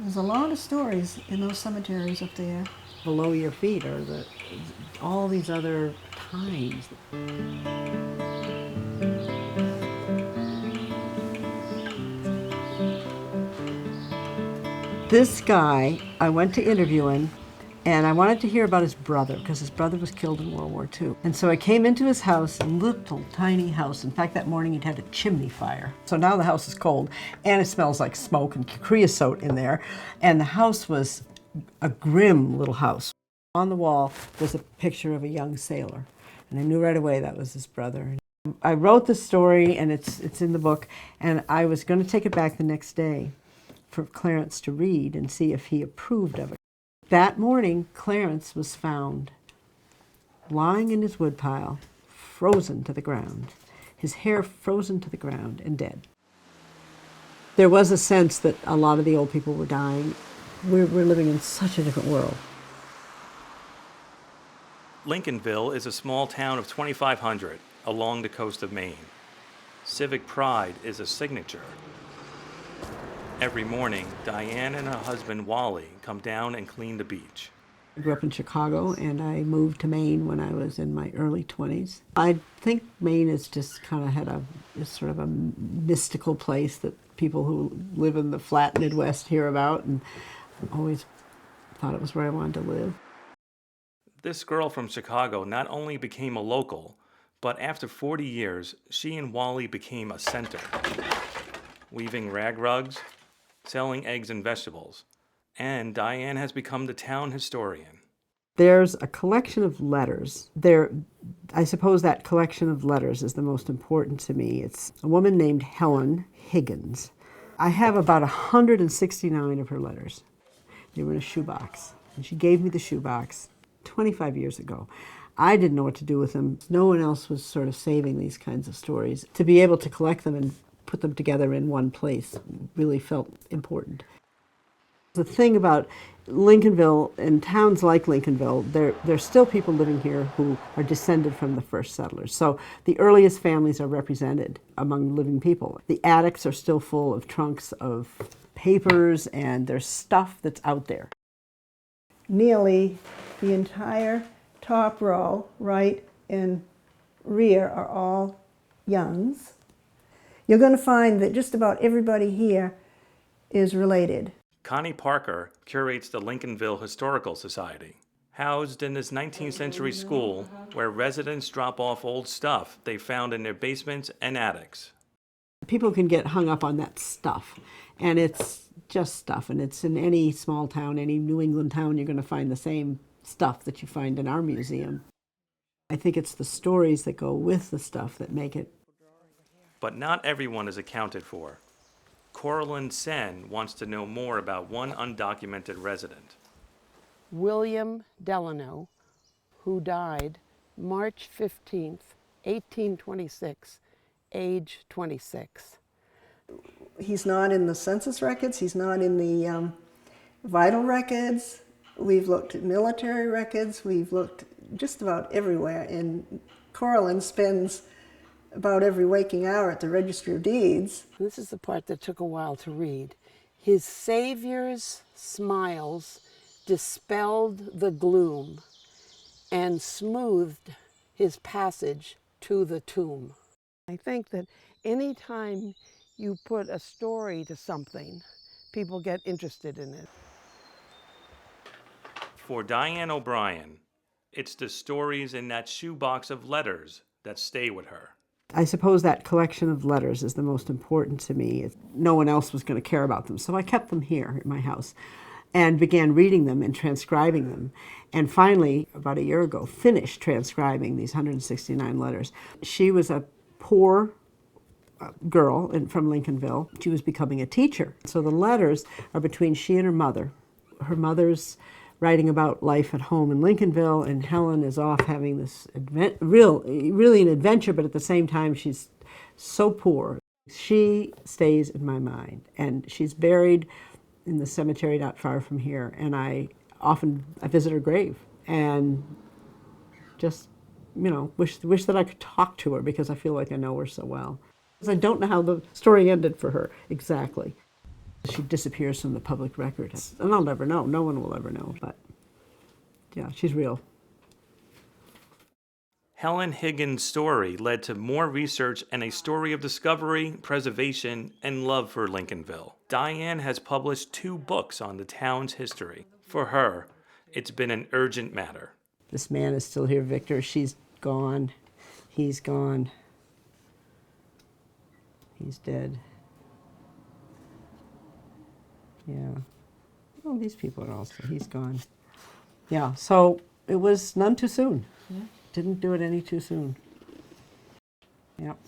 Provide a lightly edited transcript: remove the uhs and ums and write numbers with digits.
There's a lot of stories in those cemeteries up there. Below your feet are all these other times. This guy, I went to interview him, and I wanted to hear about his brother, because his brother was killed in World War II. And so I came into his house, a little tiny house. In fact, that morning he'd had a chimney fire. So now the house is cold, and it smells like smoke and creosote in there. And the house was a grim little house. On the wall was a picture of a young sailor, and I knew right away that was his brother. I wrote the story, and it's in the book, and I was going to take it back the next day for Clarence to read and see if he approved of it. That morning, Clarence was found lying in his woodpile, frozen to the ground, his hair frozen to the ground and dead. There was a sense that a lot of the old people were dying. We're living in such a different world. Lincolnville is a small town of 2,500 along the coast of Maine. Civic pride is a signature. Every morning, Diane and her husband Wally come down and clean the beach. I grew up in Chicago, and I moved to Maine when I was in my early 20s. I think Maine is just kind of is sort of a mystical place that people who live in the flat Midwest hear about, and I always thought it was where I wanted to live. This girl from Chicago not only became a local, but after 40 years, she and Wally became a center, weaving rag rugs, selling eggs and vegetables, and Diane has become the town historian. There's a collection of letters. I suppose that collection of letters is the most important to me. It's a woman named Helen Higgins. I have about 169 of her letters. They were in a shoebox, and she gave me the shoebox 25 years ago. I didn't know what to do with them. No one else was sort of saving these kinds of stories. To be able to collect them and put them together in one place really felt important. The thing about Lincolnville and towns like Lincolnville, there's still people living here who are descended from the first settlers. So the earliest families are represented among living people. The attics are still full of trunks of papers, and there's stuff that's out there. Nearly the entire top row, right and rear, are all Youngs. You're going to find that just about everybody here is related. Connie Parker curates the Lincolnville Historical Society. Housed in this 19th century school where residents drop off old stuff they found in their basements and attics. People can get hung up on that stuff, and it's just stuff, and it's in any small town, any New England town, you're going to find the same stuff that you find in our museum. I think it's the stories that go with the stuff that make it. But not everyone is accounted for. Coralyn Sen wants to know more about one undocumented resident. William Delano, who died March 15th, 1826, age 26. He's not in the census records. He's not in the vital records. We've looked at military records. We've looked just about everywhere. And Coralyn spends about every waking hour at the Registry of Deeds. This is the part that took a while to read. His Savior's smiles dispelled the gloom and smoothed his passage to the tomb. I think that anytime you put a story to something, people get interested in it. For Diane O'Brien, it's the stories in that shoebox of letters that stay with her. I suppose that collection of letters is the most important to me. No one else was going to care about them, so I kept them here at my house and began reading them and transcribing them. And finally, about a year ago, finished transcribing these 169 letters. She was a poor girl from Lincolnville. She was becoming a teacher. So the letters are between she and her mother. Her mother's writing about life at home in Lincolnville, and Helen is off having this really an adventure, but at the same time she's so poor. She stays in my mind, and she's buried in the cemetery not far from here, and I visit her grave and just, wish that I could talk to her, because I feel like I know her so well. I don't know how the story ended for her exactly. She disappears from the public record. And I'll never know. No one will ever know. But yeah, she's real. Helen Higgins' story led to more research and a story of discovery, preservation, and love for Lincolnville. Diane has published 2 books on the town's history. For her, it's been an urgent matter. This man is still here, Victor. She's gone. He's gone. He's dead. Yeah. Well, these people are also, he's gone. Yeah, so it was none too soon. Yeah. Didn't do it any too soon. Yep.